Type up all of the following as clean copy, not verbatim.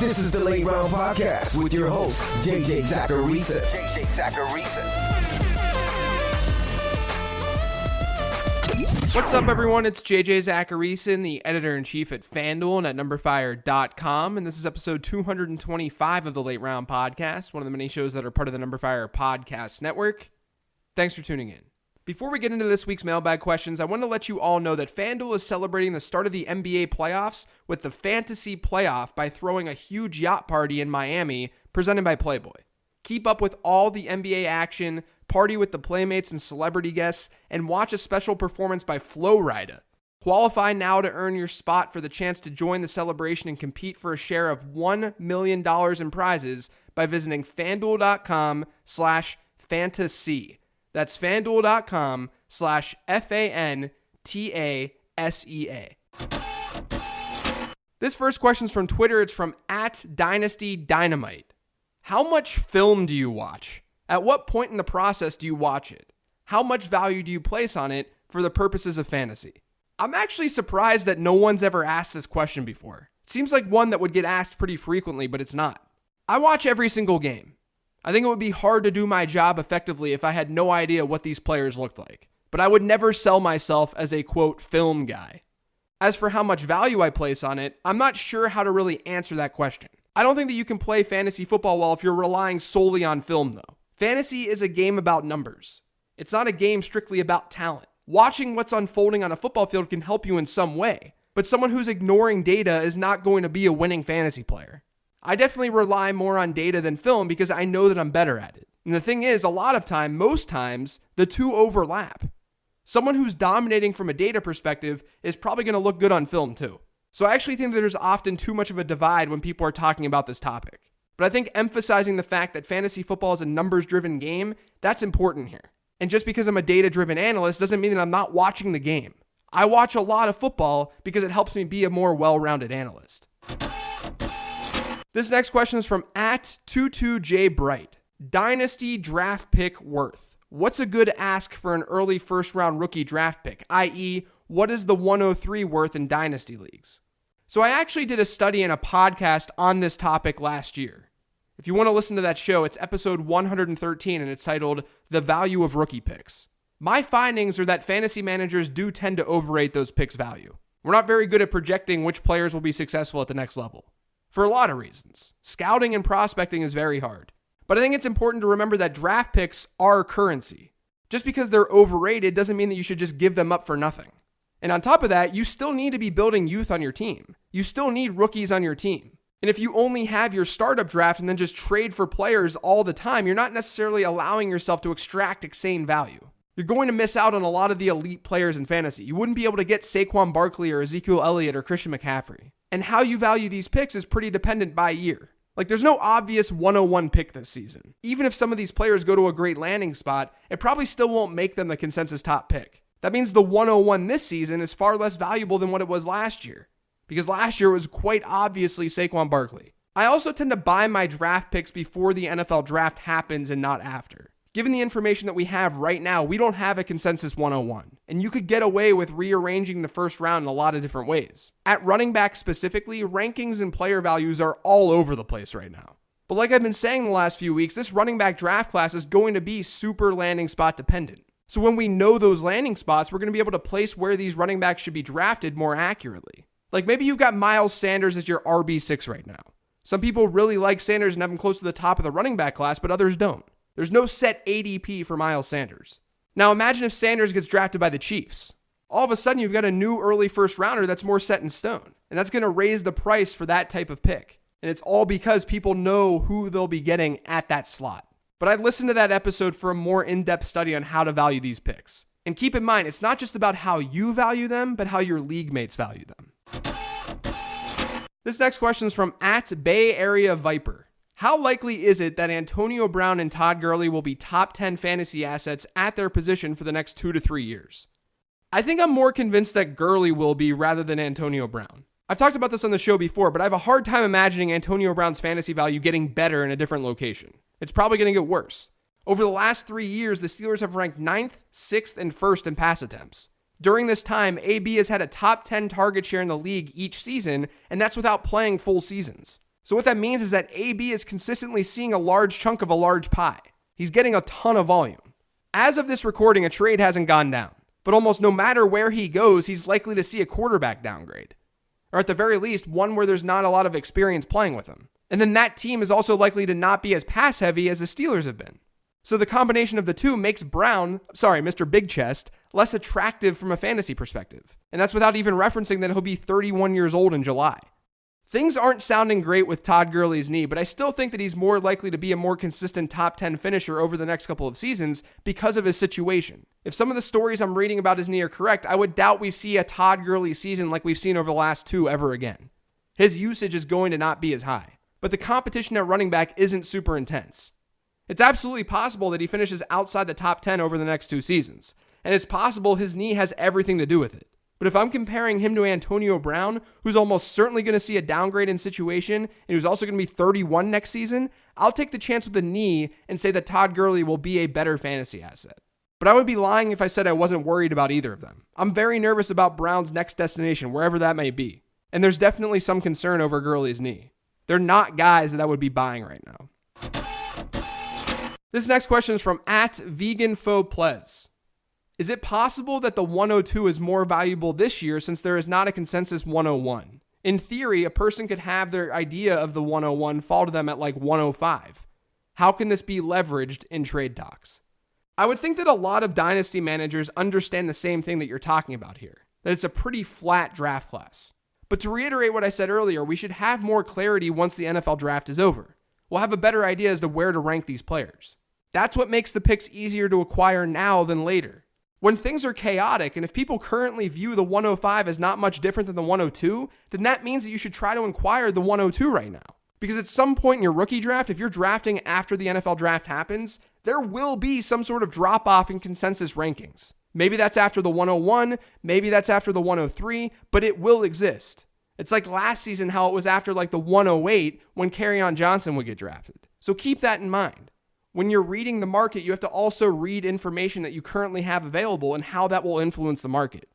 This is the Late Round Podcast with your host, JJ Zacharisa. What's up, everyone? It's JJ Zacharisa, the editor-in-chief at FanDuel and at NumberFire.com, and this is episode 225 of the Late Round Podcast, one of the many shows that are part of the NumberFire Podcast Network. Thanks for tuning in. Before we get into this week's mailbag questions, I want to let you all know that FanDuel is celebrating the start of the NBA playoffs with the Fantasy Playoff by throwing a huge yacht party in Miami presented by Playboy. Keep up with all the NBA action, party with the playmates and celebrity guests, and watch a special performance by Flo Rida. Qualify now to earn your spot for the chance to join the celebration and compete for a share of $1 million in prizes by visiting FanDuel.com/fantasy. That's FanDuel.com/FANTASEA. This first question is from Twitter. It's from @Dynasty Dynamite. How much film do you watch? At what point in the process do you watch it? How much value do you place on it for the purposes of fantasy? I'm actually surprised that no one's ever asked this question before. It seems like one that would get asked pretty frequently, but it's not. I watch every single game. I think it would be hard to do my job effectively if I had no idea what these players looked like. But I would never sell myself as a, quote, film guy. As for how much value I place on it, I'm not sure how to really answer that question. I don't think that you can play fantasy football well if you're relying solely on film, though. Fantasy is a game about numbers. It's not a game strictly about talent. Watching what's unfolding on a football field can help you in some way, but someone who's ignoring data is not going to be a winning fantasy player. I definitely rely more on data than film because I know that I'm better at it. And the thing is, most times, the two overlap. Someone who's dominating from a data perspective is probably going to look good on film too. So I actually think that there's often too much of a divide when people are talking about this topic. But I think emphasizing the fact that fantasy football is a numbers-driven game, that's important here. And just because I'm a data-driven analyst doesn't mean that I'm not watching the game. I watch a lot of football because it helps me be a more well-rounded analyst. This next question is from @22jbright. Dynasty draft pick worth. What's a good ask for an early first-round rookie draft pick? I.e., what is the 103 worth in dynasty leagues? So I actually did a study and a podcast on this topic last year. If you want to listen to that show, it's episode 113, and it's titled The Value of Rookie Picks. My findings are that fantasy managers do tend to overrate those picks' value. We're not very good at projecting which players will be successful at the next level. For a lot of reasons. Scouting and prospecting is very hard. But I think it's important to remember that draft picks are currency. Just because they're overrated doesn't mean that you should just give them up for nothing. And on top of that, you still need to be building youth on your team. You still need rookies on your team. And if you only have your startup draft and then just trade for players all the time, you're not necessarily allowing yourself to extract insane value. You're going to miss out on a lot of the elite players in fantasy. You wouldn't be able to get Saquon Barkley or Ezekiel Elliott or Christian McCaffrey. And how you value these picks is pretty dependent by year. Like, there's no obvious 101 pick this season. Even if some of these players go to a great landing spot, it probably still won't make them the consensus top pick. That means the 101 this season is far less valuable than what it was last year. Because last year was quite obviously Saquon Barkley. I also tend to buy my draft picks before the NFL draft happens and not after. Given the information that we have right now, we don't have a consensus 101. And you could get away with rearranging the first round in a lot of different ways. At running back specifically, rankings and player values are all over the place right now. But like I've been saying the last few weeks, this running back draft class is going to be super landing spot dependent. So when we know those landing spots, we're going to be able to place where these running backs should be drafted more accurately. Like maybe you've got Miles Sanders as your RB6 right now. Some people really like Sanders and have him close to the top of the running back class, but others don't. There's no set ADP for Miles Sanders. Now imagine if Sanders gets drafted by the Chiefs. All of a sudden you've got a new early first rounder that's more set in stone. And that's going to raise the price for that type of pick. And it's all because people know who they'll be getting at that slot. But I'd listen to that episode for a more in-depth study on how to value these picks. And keep in mind, it's not just about how you value them, but how your league mates value them. This next question is from @BayAreaViper. How likely is it that Antonio Brown and Todd Gurley will be top 10 fantasy assets at their position for the next 2 to 3 years? I think I'm more convinced that Gurley will be rather than Antonio Brown. I've talked about this on the show before, but I have a hard time imagining Antonio Brown's fantasy value getting better in a different location. It's probably going to get worse. Over the last 3 years, the Steelers have ranked 9th, 6th, and 1st in pass attempts. During this time, AB has had a top 10 target share in the league each season, and that's without playing full seasons. So what that means is that AB is consistently seeing a large chunk of a large pie. He's getting a ton of volume. As of this recording, a trade hasn't gone down, but almost no matter where he goes, he's likely to see a quarterback downgrade. Or at the very least, one where there's not a lot of experience playing with him. And then that team is also likely to not be as pass heavy as the Steelers have been. So the combination of the two makes Mr. Big Chest, less attractive from a fantasy perspective. And that's without even referencing that he'll be 31 years old in July. Things aren't sounding great with Todd Gurley's knee, but I still think that he's more likely to be a more consistent top 10 finisher over the next couple of seasons because of his situation. If some of the stories I'm reading about his knee are correct, I would doubt we see a Todd Gurley season like we've seen over the last two ever again. His usage is going to not be as high, but the competition at running back isn't super intense. It's absolutely possible that he finishes outside the top 10 over the next two seasons, and it's possible his knee has everything to do with it. But if I'm comparing him to Antonio Brown, who's almost certainly going to see a downgrade in situation, and who's also going to be 31 next season, I'll take the chance with the knee and say that Todd Gurley will be a better fantasy asset. But I would be lying if I said I wasn't worried about either of them. I'm very nervous about Brown's next destination, wherever that may be. And there's definitely some concern over Gurley's knee. They're not guys that I would be buying right now. This next question is from @VeganFauxPlez. Is it possible that the 102 is more valuable this year since there is not a consensus 101? In theory, a person could have their idea of the 101 fall to them at like 105. How can this be leveraged in trade talks? I would think that a lot of dynasty managers understand the same thing that you're talking about here, that it's a pretty flat draft class. But to reiterate what I said earlier, we should have more clarity once the NFL draft is over. We'll have a better idea as to where to rank these players. That's what makes the picks easier to acquire now than later. When things are chaotic, and if people currently view the 105 as not much different than the 102, then that means that you should try to acquire the 102 right now. Because at some point in your rookie draft, if you're drafting after the NFL draft happens, there will be some sort of drop-off in consensus rankings. Maybe that's after the 101, maybe that's after the 103, but it will exist. It's like last season how it was after like the 108 when Kerryon Johnson would get drafted. So keep that in mind. When you're reading the market, you have to also read information that you currently have available and how that will influence the market.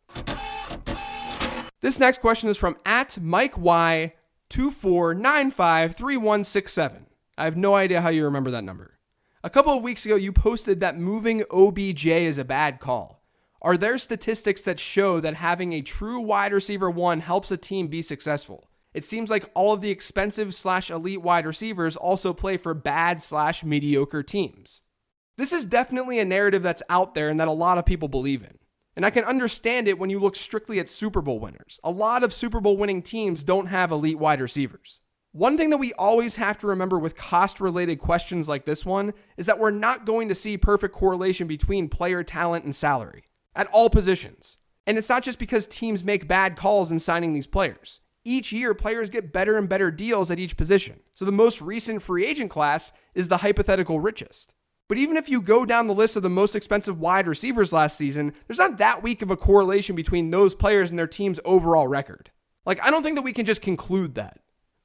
This next question is from @MikeY24953167. I have no idea how you remember that number. A couple of weeks ago, you posted that moving OBJ is a bad call. Are there statistics that show that having a true wide receiver one helps a team be successful? It seems like all of the expensive/elite wide receivers also play for bad/mediocre teams. This is definitely a narrative that's out there and that a lot of people believe in. And I can understand it when you look strictly at Super Bowl winners. A lot of Super Bowl winning teams don't have elite wide receivers. One thing that we always have to remember with cost-related questions like this one is that we're not going to see perfect correlation between player talent and salary at all positions. And it's not just because teams make bad calls in signing these players. Each year, players get better and better deals at each position. So the most recent free agent class is the hypothetical richest. But even if you go down the list of the most expensive wide receivers last season, there's not that weak of a correlation between those players and their team's overall record. Like, I don't think that we can just conclude that.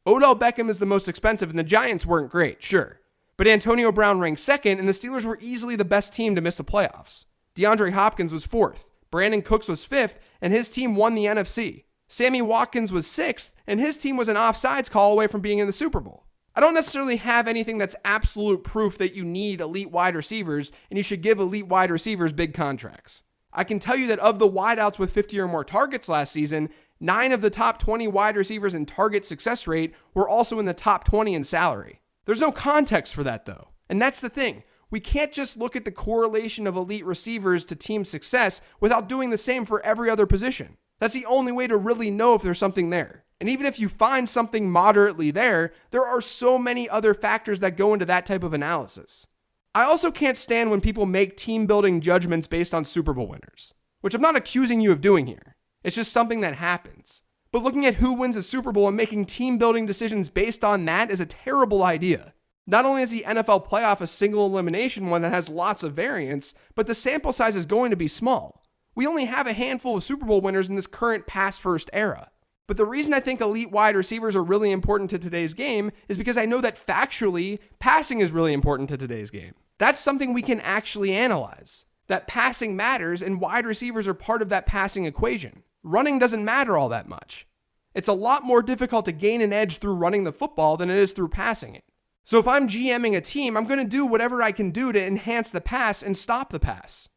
Odell Beckham is the most expensive and the Giants weren't great, sure. But Antonio Brown ranked second and the Steelers were easily the best team to miss the playoffs. DeAndre Hopkins was fourth. Brandon Cooks was fifth and his team won the NFC. Sammy Watkins was sixth, and his team was an offsides call away from being in the Super Bowl. I don't necessarily have anything that's absolute proof that you need elite wide receivers, and you should give elite wide receivers big contracts. I can tell you that of the wideouts with 50 or more targets last season, 9 of the top 20 wide receivers in target success rate were also in the top 20 in salary. There's no context for that, though. And that's the thing. We can't just look at the correlation of elite receivers to team success without doing the same for every other position. That's the only way to really know if there's something there. And even if you find something moderately there, there are so many other factors that go into that type of analysis. I also can't stand when people make team building judgments based on Super Bowl winners, which I'm not accusing you of doing here. It's just something that happens. But looking at who wins a Super Bowl and making team building decisions based on that is a terrible idea. Not only is the NFL playoff a single elimination one that has lots of variance, but the sample size is going to be small. We only have a handful of Super Bowl winners in this current pass-first era. But the reason I think elite wide receivers are really important to today's game is because I know that factually, passing is really important to today's game. That's something we can actually analyze. That passing matters and wide receivers are part of that passing equation. Running doesn't matter all that much. It's a lot more difficult to gain an edge through running the football than it is through passing it. So if I'm GMing a team, I'm going to do whatever I can do to enhance the pass and stop the pass.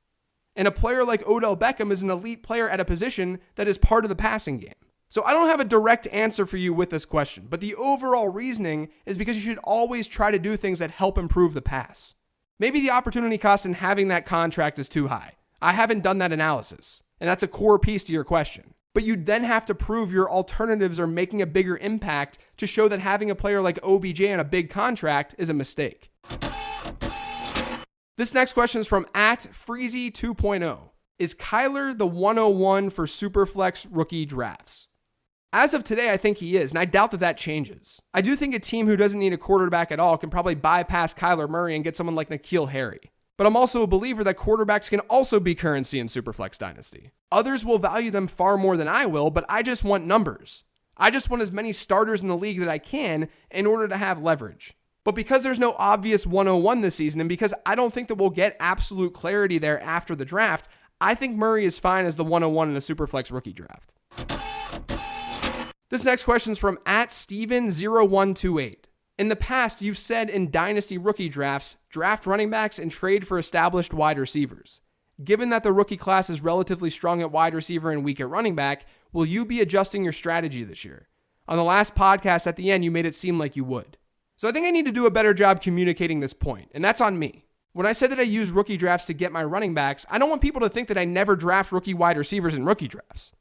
And a player like Odell Beckham is an elite player at a position that is part of the passing game. So I don't have a direct answer for you with this question, but the overall reasoning is because you should always try to do things that help improve the pass. Maybe the opportunity cost in having that contract is too high. I haven't done that analysis, and that's a core piece to your question. But you then have to prove your alternatives are making a bigger impact to show that having a player like OBJ on a big contract is a mistake. This next question is from @Freezy 2.0. Is Kyler the 101 for Superflex rookie drafts? As of today, I think he is, and I doubt that changes. I do think a team who doesn't need a quarterback at all can probably bypass Kyler Murray and get someone like N'Keal Harry. But I'm also a believer that quarterbacks can also be currency in Superflex Dynasty. Others will value them far more than I will, but I just want numbers. I just want as many starters in the league that I can in order to have leverage. But because there's no obvious 101 this season, and because I don't think that we'll get absolute clarity there after the draft, I think Murray is fine as the 101 in the Superflex rookie draft. This next question is from @Steven0128. In the past, you've said in Dynasty rookie drafts, draft running backs and trade for established wide receivers. Given that the rookie class is relatively strong at wide receiver and weak at running back, will you be adjusting your strategy this year? On the last podcast at the end, you made it seem like you would. So I think I need to do a better job communicating this point, and that's on me. When I said that I use rookie drafts to get my running backs, I don't want people to think that I never draft rookie wide receivers in rookie drafts.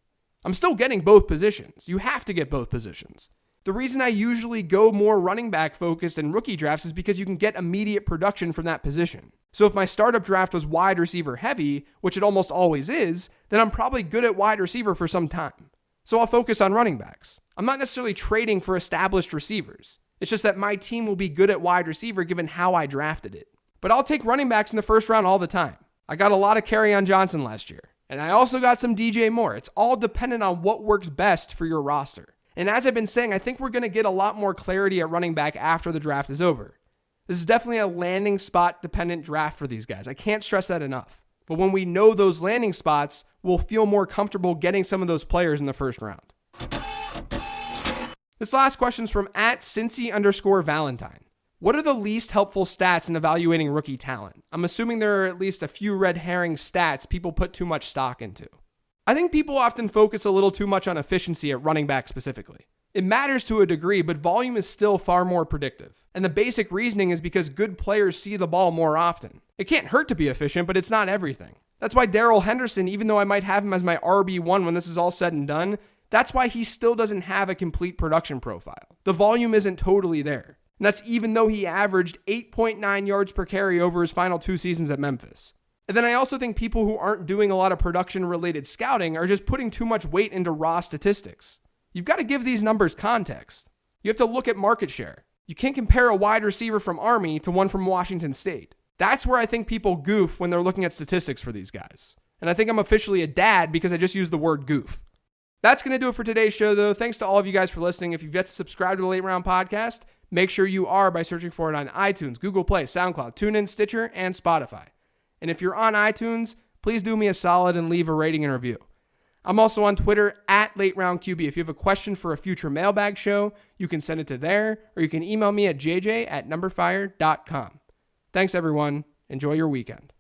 I'm still getting both positions. You have to get both positions. The reason I usually go more running back focused in rookie drafts is because you can get immediate production from that position. So if my startup draft was wide receiver heavy, which it almost always is, then I'm probably good at wide receiver for some time. So I'll focus on running backs. I'm not necessarily trading for established receivers. It's just that my team will be good at wide receiver given how I drafted it. But I'll take running backs in the first round all the time. I got a lot of Kerryon Johnson last year. And I also got some DJ Moore. It's all dependent on what works best for your roster. And as I've been saying, I think we're going to get a lot more clarity at running back after the draft is over. This is definitely a landing spot dependent draft for these guys. I can't stress that enough. But when we know those landing spots, we'll feel more comfortable getting some of those players in the first round. This last question is from @Cincy_Valentine. What are the least helpful stats in evaluating rookie talent? I'm assuming there are at least a few red herring stats people put too much stock into. I think people often focus a little too much on efficiency at running back specifically. It matters to a degree, but volume is still far more predictive. And the basic reasoning is because good players see the ball more often. It can't hurt to be efficient, but it's not everything. That's why Darrell Henderson, even though I might have him as my RB1 when this is all said and done, that's why he still doesn't have a complete production profile. The volume isn't totally there. And that's even though he averaged 8.9 yards per carry over his final 2 seasons at Memphis. And then I also think people who aren't doing a lot of production-related scouting are just putting too much weight into raw statistics. You've got to give these numbers context. You have to look at market share. You can't compare a wide receiver from Army to one from Washington State. That's where I think people goof when they're looking at statistics for these guys. And I think I'm officially a dad because I just used the word goof. That's going to do it for today's show, though. Thanks to all of you guys for listening. If you've yet to subscribe to the Late Round Podcast, make sure you are by searching for it on iTunes, Google Play, SoundCloud, TuneIn, Stitcher, and Spotify. And if you're on iTunes, please do me a solid and leave a rating and review. I'm also on Twitter @LateRoundQB. If you have a question for a future Mailbag show, you can send it to there, or you can email me at jj@numberfire.com. Thanks, everyone. Enjoy your weekend.